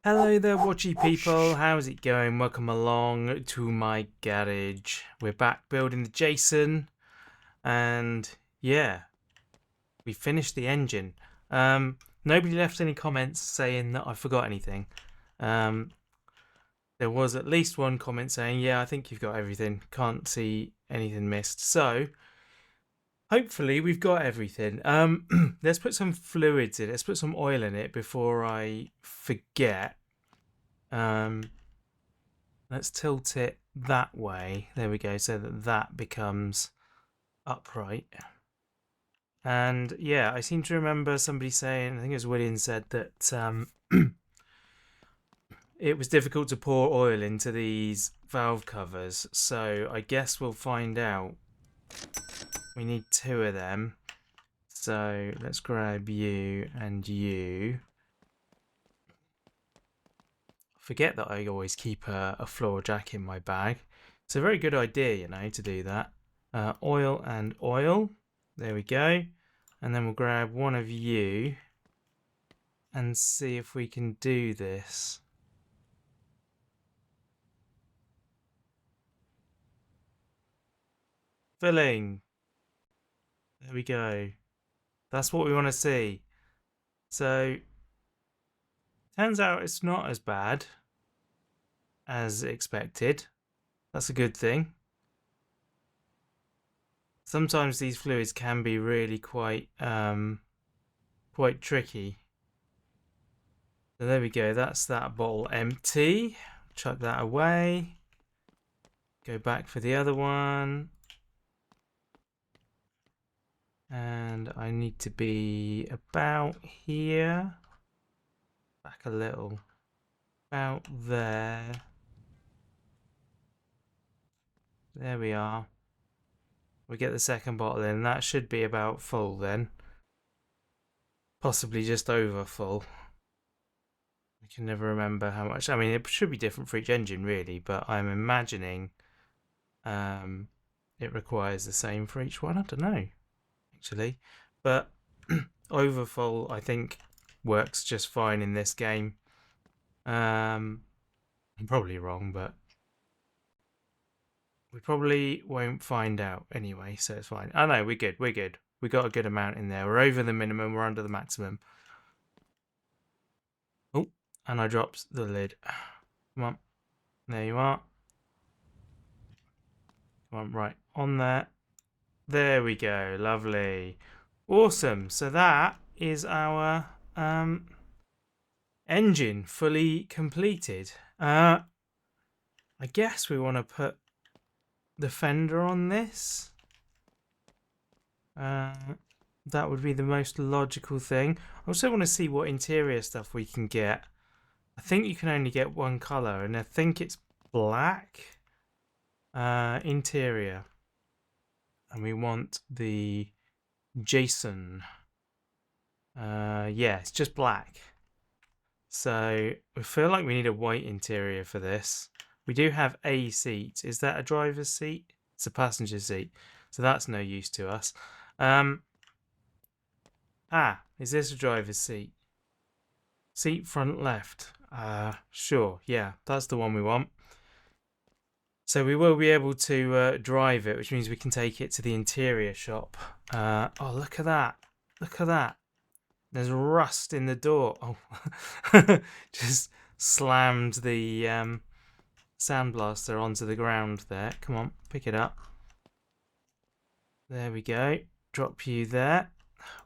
Hello there, watchy people. How's it going? Welcome along to my garage. We're back building the Jason, and yeah, we finished the engine. Nobody left any comments saying that I forgot anything. Um, there was at least one comment saying, "Yeah, I think you've got everything. Can't see anything missed." So hopefully we've got everything. Let's put some fluids in it. Let's put some oil in it before I forget. Let's tilt it that way. There we go, so that that becomes upright. And yeah, I seem to remember somebody saying, I think it was William said that it was difficult to pour oil into these valve covers. So I guess we'll find out. We need two of them. So let's grab you and you. Forget that I always keep a floor jack in my bag. It's a very good idea, you know, to do that. Oil and oil. There we go. And then we'll grab one of you and see if we can do this. Filling. There we go. That's what we want to see. So, turns out it's not as bad as expected. That's a good thing. Sometimes these fluids can be really quite tricky. So there we go, that's that bottle empty. Chuck that away. Go back for the other one. And I need to be about here. Back a little. About there. There we are. We get the second bottle in. That should be about full then. Possibly just over full. I can never remember how much. I mean, it should be different for each engine really, but I'm imagining it requires the same for each one. I don't know, actually. But over full, I think, works just fine in this game. I'm probably wrong, but we probably won't find out anyway, so it's fine. Oh no, we're good. We're good. We got a good amount in there. We're over the minimum. We're under the maximum. Oh, and I dropped the lid. Come on. There you are. Come on, right on there. There we go. Lovely. Awesome. So that is our engine fully completed. I guess we want to put the fender on this. That would be the most logical thing. I also want to see what interior stuff we can get. I think you can only get one color, and I think it's black. Interior. And we want the Jason. Yeah, it's just black. So we feel like we need a white interior for this. We do have a seat. Is that a driver's seat? It's a passenger seat. So that's no use to us. Is this a driver's seat? Seat front left. Sure. Yeah, that's the one we want. So we will be able to drive it, which means we can take it to the interior shop. Oh, look at that. Look at that. There's rust in the door. Oh, just slammed the sandblaster onto the ground there. Come on, pick it up. There we go. Drop you there.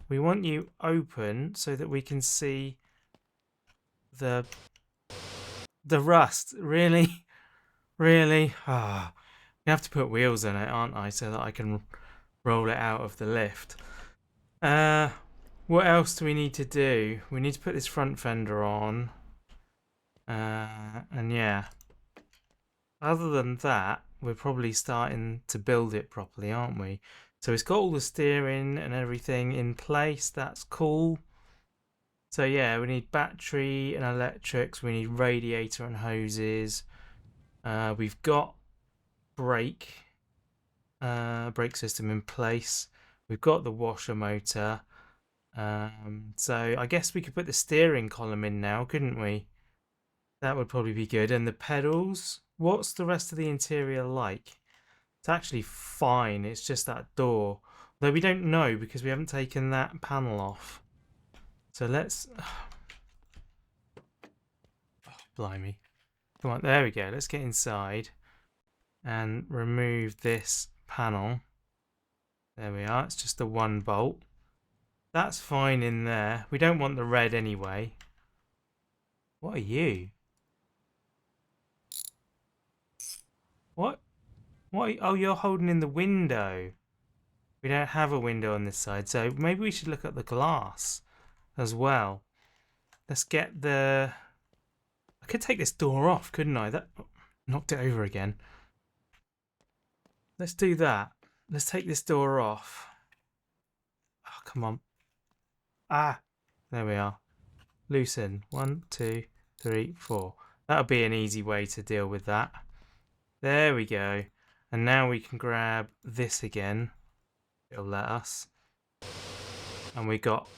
We want you open so that we can see the rust. Really? Really? Ah, you have to put wheels in it, aren't I, so that I can roll it out of the lift. What else do we need to do? We need to put this front fender on. And yeah. Other than that, we're probably starting to build it properly, aren't we? So it's got all the steering and everything in place. That's cool. So yeah, we need battery and electrics. We need radiator and hoses. We've got brake system in place. We've got the washer motor. So I guess we could put the steering column in now, couldn't we? That would probably be good. And the pedals, what's the rest of the interior like? It's actually fine. It's just that door. Though we don't know because we haven't taken that panel off. So let's... Oh, blimey. Come on, there we go. Let's get inside and remove this panel. There we are. It's just the one bolt. That's fine in there. We don't want the red anyway. What are you? What? What? Oh, you're holding in the window. We don't have a window on this side, so maybe we should look at the glass as well. Let's get the... I could take this door off, couldn't I? That knocked it over again. Let's do that. Let's take this door off. Oh, come on. Ah, there we are. Loosen. 1, 2, 3, 4. That'll be an easy way to deal with that. There we go. And now we can grab this again. It'll let us. And we got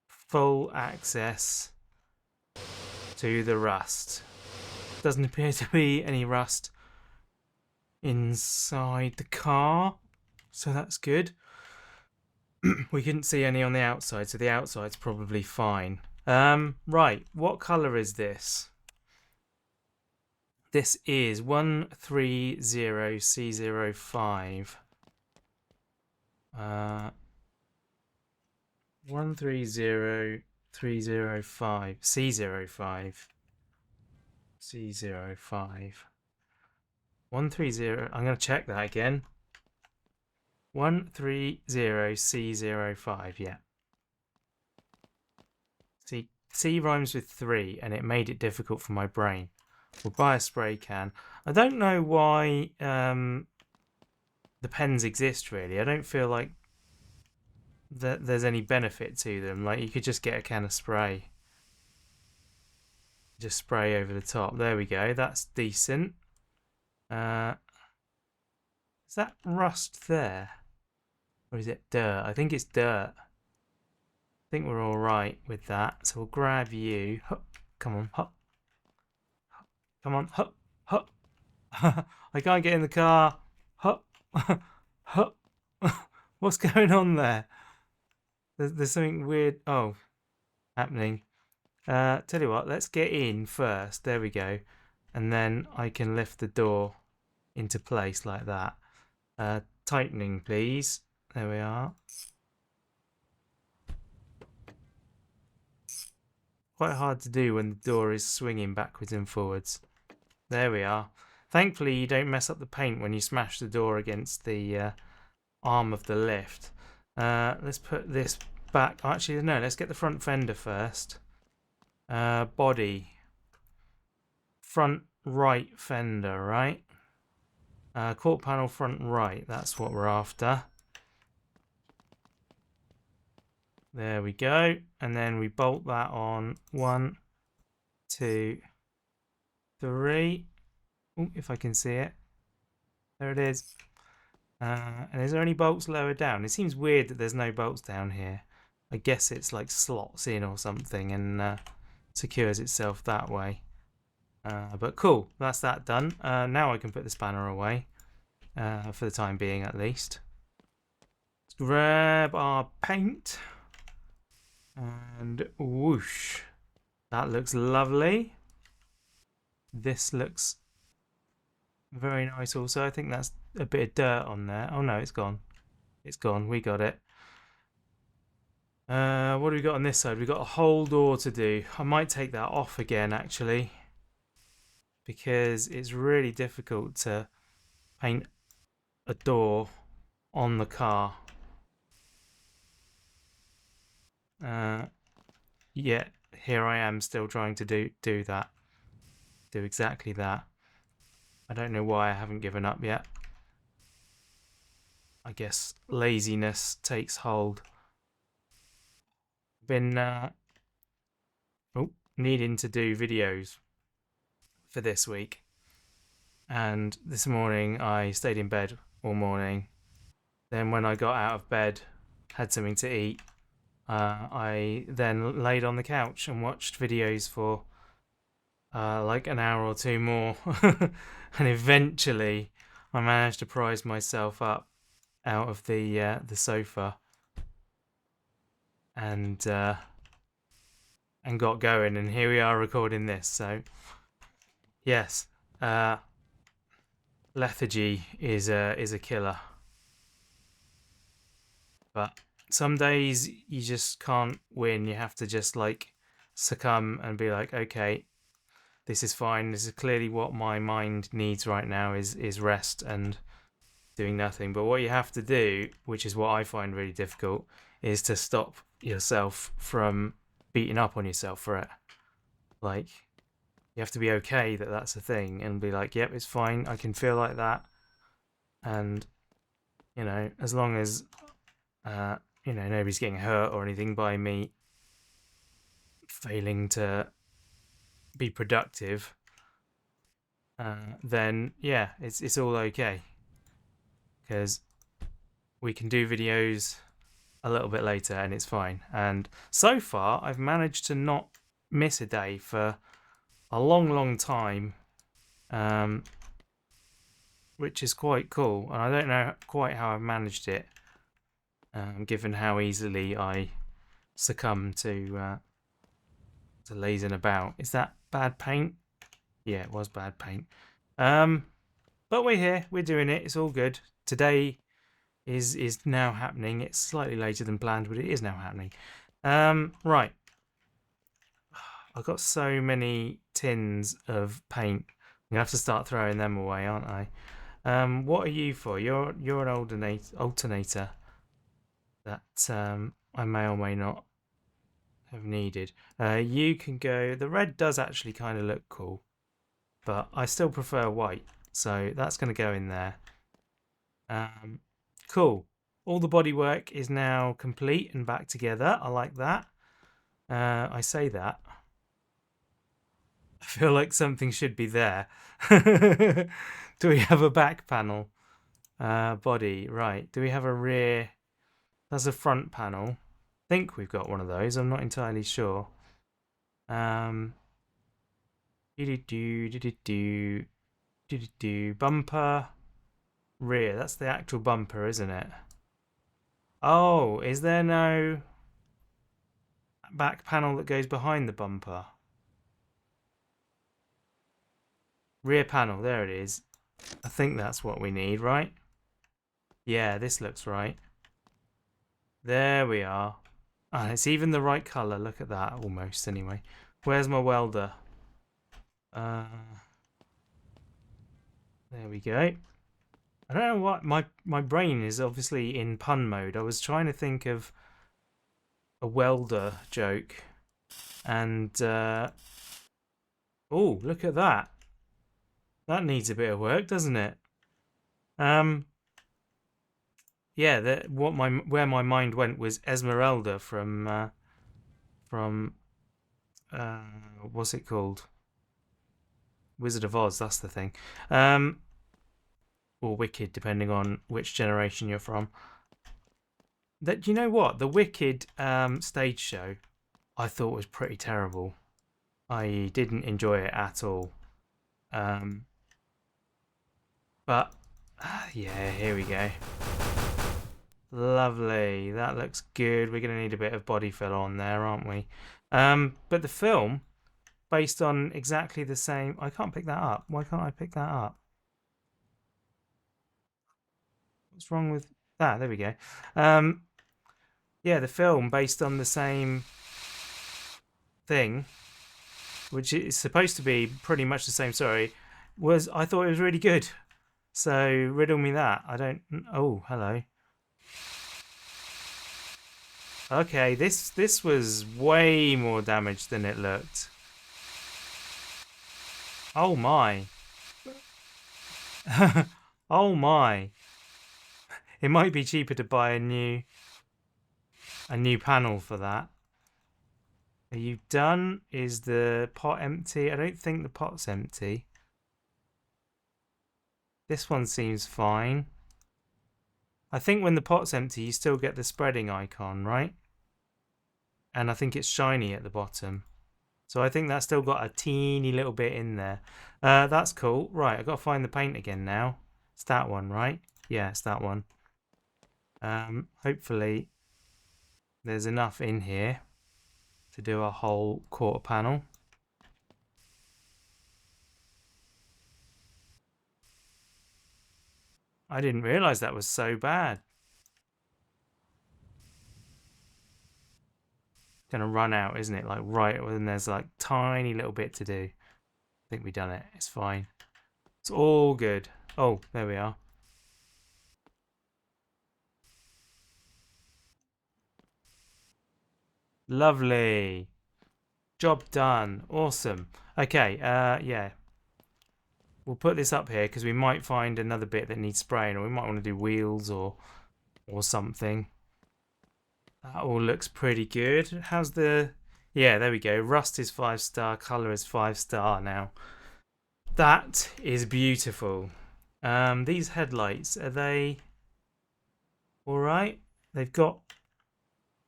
full access to the rust. Doesn't appear to be any rust inside the car, so that's good. We couldn't see any on the outside, so the outside's probably fine. Right, what colour is this? This is 130C05. 130305 C05. C05. 130. I'm going to check that again. 130C05. Yeah. See, C rhymes with 3, and it made it difficult for my brain. We'll buy a spray can. I don't know why the pens exist, really. I don't feel like that there's any benefit to them. Like, you could just get a can of spray. Just spray over the top. There we go. That's decent. Is that rust there? Or is it dirt? I think it's dirt. I think we're all right with that. So we'll grab you. Hup. Come on. Hup. Come on. Hup. Hup. I can't get in the car. Hup. Hup. What's going on there? There's something weird. Oh, happening. Tell you what, let's get in first. There we go. And then I can lift the door into place like that. Tightening, please. There we are. Quite hard to do when the door is swinging backwards and forwards. There we are. Thankfully, you don't mess up the paint when you smash the door against the arm of the lift. Let's put this back. Actually, no, let's get the front fender first. Body. Front right fender, right? Quarter panel front right. That's what we're after. There we go. And then we bolt that on. 1, 2, 3. Ooh, if I can see it. There it is. And is there any bolts lower down? It seems weird that there's no bolts down here. I guess it's like slots in or something and secures itself that way. But cool, that's that done. Now I can put the spanner away, for the time being at least. Let's grab our paint. And whoosh. That looks lovely. This looks very nice also. I think that's a bit of dirt on there. Oh no, it's gone. It's gone. We got it. What do we got on this side? We've got a whole door to do. I might take that off again, actually, because it's really difficult to paint a door on the car. Yet here I am still trying to do exactly that. I don't know why I haven't given up yet. I guess laziness takes hold. Been needing to do videos for this week, and this morning I stayed in bed all morning. Then when I got out of bed, had something to eat, I then laid on the couch and watched videos for like an hour or two more, and eventually I managed to prise myself up out of the sofa and got going, and here we are recording this. So yes, lethargy is a killer, but some days you just can't win. You have to just like succumb and be like, okay, this is fine. This is clearly what my mind needs right now is rest and doing nothing. But what you have to do, which is what I find really difficult, is to stop yourself from beating up on yourself for it. Like, you have to be okay that that's a thing and be like, yep, it's fine. I can feel like that. And, you know, as long as, you know, nobody's getting hurt or anything by me failing to be productive, then yeah, it's all okay, because we can do videos a little bit later and it's fine. And so far I've managed to not miss a day for a long time, which is quite cool, and I don't know quite how I've managed it, given how easily I succumb to lazing about. Is that bad paint? Yeah, it was bad paint. But we're here, we're doing it, it's all good. Today is now happening. It's slightly later than planned, but it is now happening. Right. I've got so many tins of paint. I'm gonna have to start throwing them away, aren't I? What are you for? You're an alternator that I may or may not have needed. You can go. The red does actually kind of look cool, but I still prefer white, so that's going to go in there. Cool. All the bodywork is now complete and back together. I like that. I say that. I feel like something should be there. Do we have a back panel? Body, right. Do we have a rear? That's a front panel. I think we've got one of those. I'm not entirely sure. Bumper. Rear. That's the actual bumper, isn't it? Oh, is there no back panel that goes behind the bumper? Rear panel, there it is. I think that's what we need, right? Yeah, this looks right. There we are. And it's even the right colour. Look at that, almost, anyway. Where's my welder? There we go. I don't know what, my brain is obviously in pun mode. I was trying to think of a welder joke. And, oh, look at that. That needs a bit of work, doesn't it? Yeah, where my mind went was Esmeralda from what's it called? Wizard of Oz, that's the thing. Or Wicked, depending on which generation you're from. That, you know what? The Wicked stage show I thought was pretty terrible. I didn't enjoy it at all. But yeah, here we go. Lovely. That looks good. We're going to need a bit of body fill on there, aren't we? But the film, based on exactly the same... I can't pick that up. Why can't I pick that up? What's wrong with that? There we go. Yeah, the film, based on the same thing, which is supposed to be pretty much the same story, I thought it was really good. So riddle me that. I don't... Oh, hello. Okay, this was way more damage than it looked. Oh my. Oh my. It might be cheaper to buy a new panel for that. Are you done? Is the pot empty? I don't think the pot's empty. This one seems fine. I think when the pot's empty, you still get the spreading icon, right? And I think it's shiny at the bottom. So I think that's still got a teeny little bit in there. That's cool. Right, I've got to find the paint again now. It's that one, right? Yeah, it's that one. Hopefully there's enough in here to do a whole quarter panel. I didn't realise that was so bad. Gonna run out, isn't it? Like right when there's like tiny little bit to do. I think we've done it. It's fine. It's all good. Oh, there we are. Lovely. Job done. Awesome. Okay, yeah. We'll put this up here because we might find another bit that needs spraying, or we might want to do wheels or something. That all looks pretty good. How's the... Yeah, there we go. Rust is 5-star. Colour is 5-star now. That is beautiful. These headlights, are they alright? They've got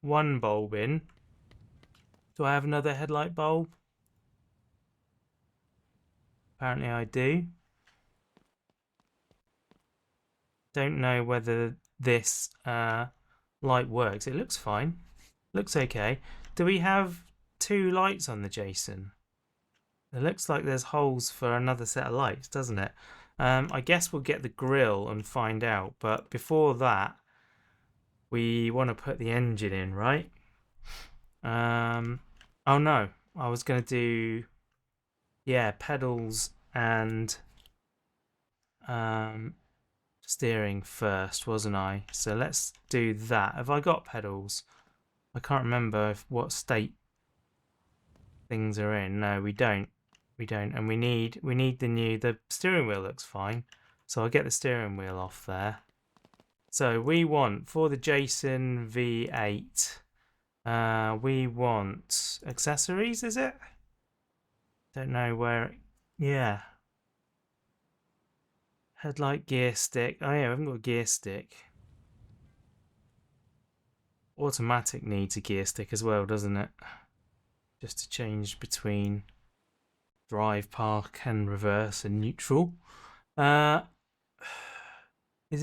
one bulb in. Do I have another headlight bulb? Apparently I do. Don't know whether this light works. It looks fine. Looks okay. Do we have 2 lights on the Jason? It looks like there's holes for another set of lights, doesn't it? I guess we'll get the grill and find out. But before that, we want to put the engine in, right? Oh no, I was going to do, yeah, pedals and steering first, wasn't I? So let's do that. Have I got pedals? I can't remember what state things are in. No, we don't. We don't, and we need the steering wheel looks fine. So I'll get the steering wheel off there. So we want, for the Jason V8, we want accessories, is it? Don't know where. Yeah. Headlight, gear stick. Oh yeah, we haven't got a gear stick. Automatic needs a gear stick as well, doesn't it? Just to change between drive, park, and reverse and neutral. Is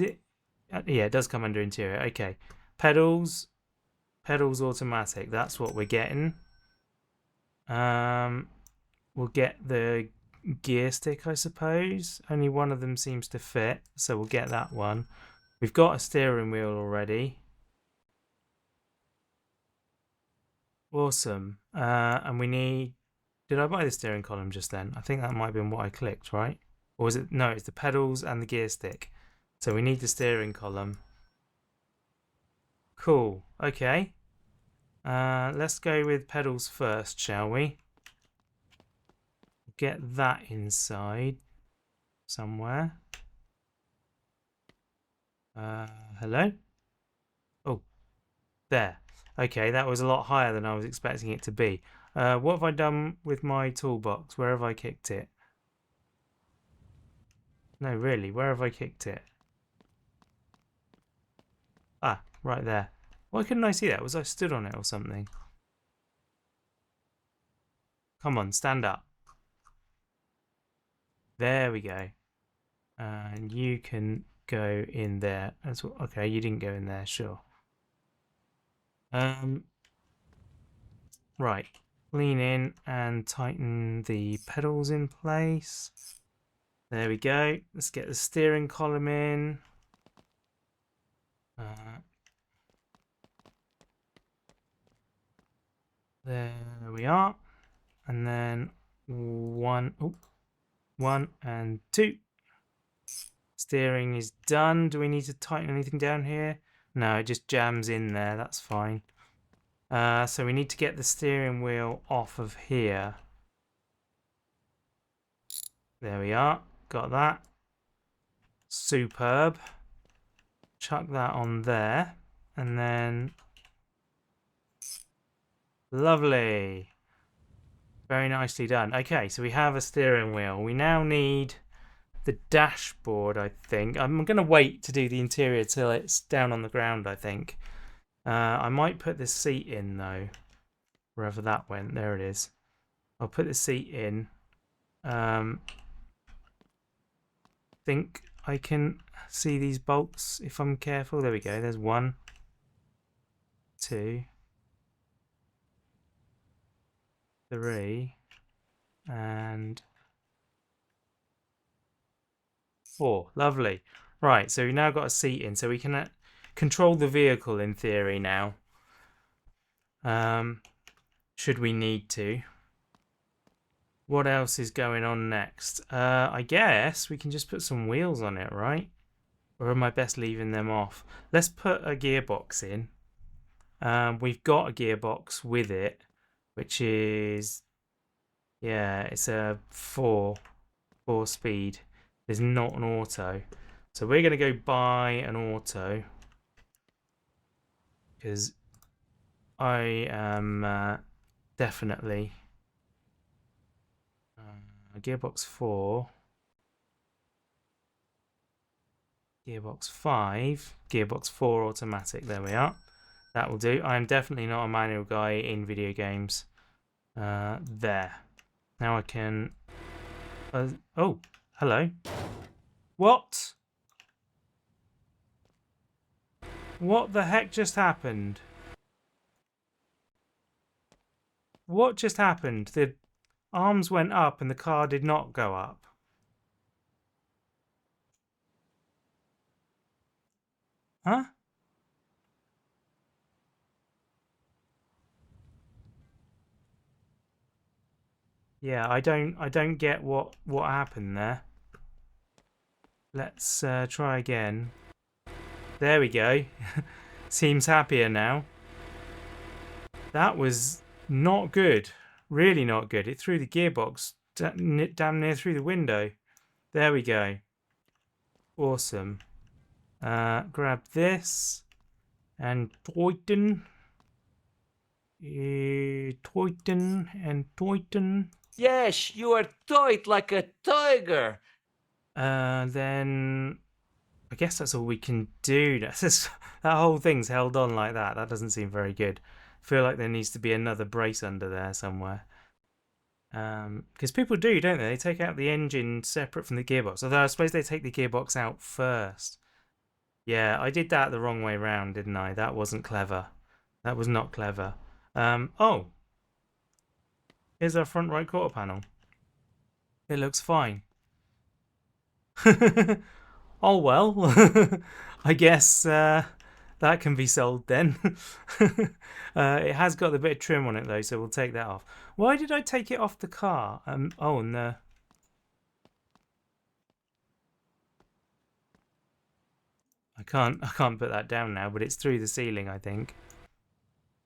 it? Yeah, it does come under interior. Okay. Pedals automatic. That's what we're getting. We'll get the gear stick, I suppose. Only one of them seems to fit, so we'll get that one. We've got a steering wheel already. Awesome. And we need... Did I buy the steering column just then? I think that might have been what I clicked, right? Or was it... No, it's the pedals and the gear stick. So we need the steering column. Cool. Okay. Let's go with pedals first, shall we? Get that inside somewhere. Hello? Oh, there. Okay, that was a lot higher than I was expecting it to be. What have I done with my toolbox? Where have I kicked it? No, really, where have I kicked it? Ah, right there. Why couldn't I see that? Was I stood on it or something? Come on, stand up. There we go. And you can go in there as well. Okay, you didn't go in there, sure. Right. Lean in and tighten the pedals in place. There we go. Let's get the steering column in. There we are. And then 1 and 2. Steering is done. Do we need to tighten anything down here? No, it just jams in there. That's fine. So we need to get the steering wheel off of here. There we are. Got that. Superb. Chuck that on there. And then... Lovely. Very nicely done. Okay, so we have a steering wheel. We now need the dashboard, I think. I'm going to wait to do the interior till it's down on the ground, I think. I might put this seat in, though. Wherever that went. There it is. I'll put the seat in. Think I can see these bolts if I'm careful. There we go. There's 1, 2, 3, and 4. Lovely. Right, so we've now got a seat in, so we can control the vehicle in theory now. Should we need to. What else is going on next? I guess we can just put some wheels on it, right? Or am I best leaving them off? Let's put a gearbox in. We've got a gearbox with it, which is, yeah, it's a 4-speed. It's not an auto. So we're going to go buy an auto. Because I am definitely... gearbox 4, gearbox 5, gearbox 4 automatic. There we are. That will do. I am definitely not a manual guy in video games. There. Now I can... oh, hello. What? What the heck just happened? What just happened? The arms went up and the car did not go up. Huh? Yeah, I don't get what happened there. Let's try again. There we go. Seems happier now. That was not good. Really not good. It threw the gearbox damn near through the window. There we go. Awesome. Grab this and tighten. Tighten and tighten. Yes, you are tight like a tiger. Then I guess that's all we can do. That whole thing's held on like that. That doesn't seem very good. I feel like there needs to be another brace under there somewhere. Because people do, don't they? They take out the engine separate from the gearbox. Although I suppose they take the gearbox out first. Yeah, I did that the wrong way round, didn't I? That wasn't clever. That was not clever. Oh. Here's our front right quarter panel. It looks fine. Oh well. I guess that can be sold then. It has got a bit of trim on it though, so we'll take that off. Why did I take it off the car? Oh no. I can't put that down now, but it's through the ceiling, I think.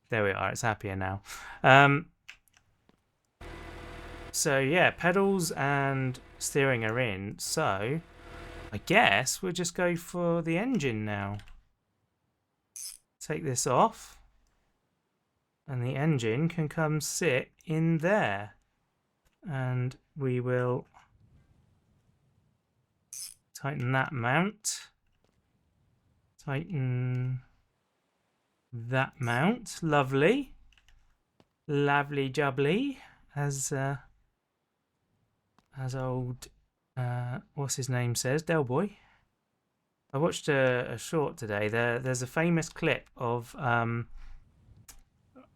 There we are, it's happier now. So yeah, pedals and steering are in, so I guess we'll just go for the engine now. Take this off, and the engine can come sit in there. And we will tighten that mount. Tighten that mount. Lovely. Lovely jubbly. As old what's his name says, Del Boy. I watched a short today. There's a famous clip of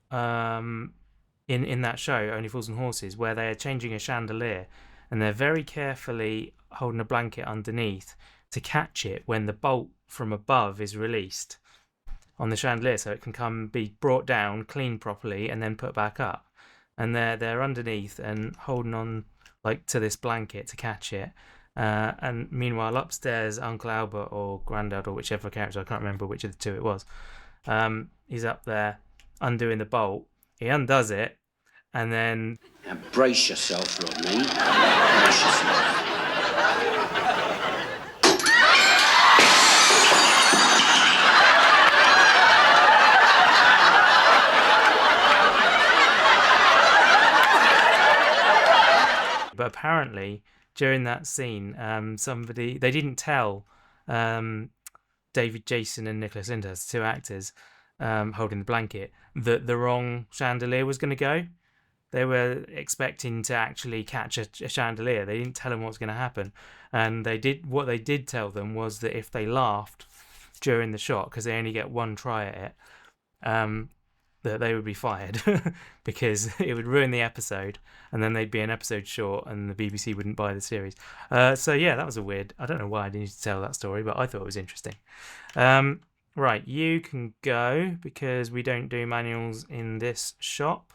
in that show, Only Fools and Horses, where they are changing a chandelier and they're very carefully holding a blanket underneath to catch it when the bolt from above is released on the chandelier, so it can be brought down, cleaned properly, and then put back up. And they're underneath and holding on like to this blanket to catch it. And meanwhile, upstairs, Uncle Albert or Grandad or whichever character, I can't remember which of the two it was, he's up there undoing the bolt. He undoes it, and then... Now brace yourself, Rodney. Brace yourself. But apparently, during that scene, they didn't tell David Jason and Nicholas Lyndhurst, two actors holding the blanket, that the wrong chandelier was going to go. they were expecting to actually catch a chandelier. They didn't tell them what was going to happen, and what they did tell them was that if they laughed during the shot, because they only get one try at it, that they would be fired because it would ruin the episode, and then they'd be an episode short, and the BBC wouldn't buy the series. So yeah, that was a weird. I don't know why I didn't need to tell that story, but I thought it was interesting. Right, you can go because we don't do manuals in this shop.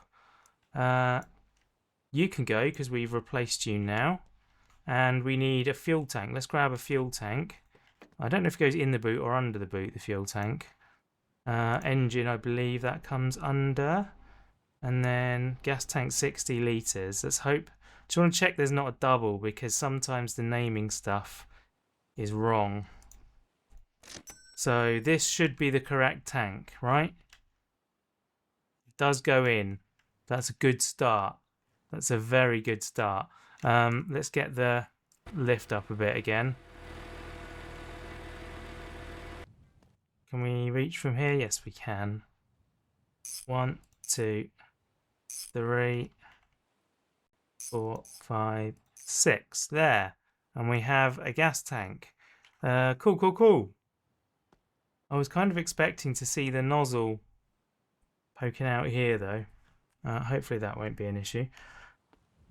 You can go because we've replaced you now, and we need a fuel tank. Let's grab a fuel tank. I don't know if it goes in the boot or under the boot, the fuel tank. Engine, I believe that comes under, and then gas tank 60 litres. Let's hope. Just want to check there's not a double, because sometimes the naming stuff is wrong. So this should be the correct tank, right? It does go in. That's a good start. That's a very good start. Let's get the lift up a bit again. Can we reach from here? Yes, we can. 1, 2, 3, 4, 5, 6. There. And we have a gas tank. Cool. I was kind of expecting to see the nozzle poking out here, though. Hopefully that won't be an issue.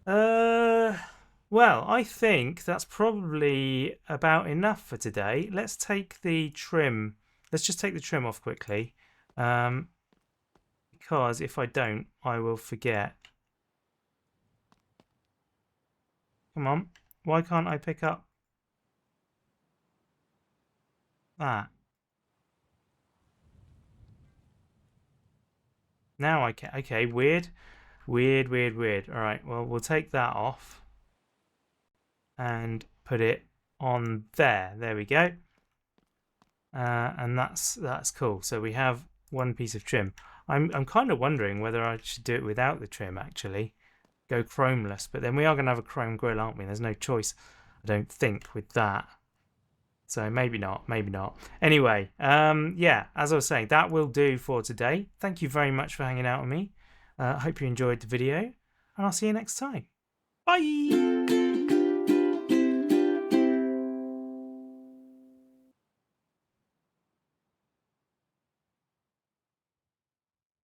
Well, I think that's probably about enough for today. Let's take the trim. Let's just take the trim off quickly. Because if I don't, I will forget. Come on. Why can't I pick up that? Now I can. Okay, weird. Alright, well, we'll take that off and put it on there. There we go. And that's cool. So we have one piece of trim. I'm kind of wondering whether I should do it without the trim, actually. Go chromeless. But then we are going to have a chrome grille, aren't we? There's no choice, I don't think, with that. So maybe not. Anyway, yeah, as I was saying, that will do for today. Thank you very much for hanging out with me. I hope you enjoyed the video, and I'll see you next time. Bye!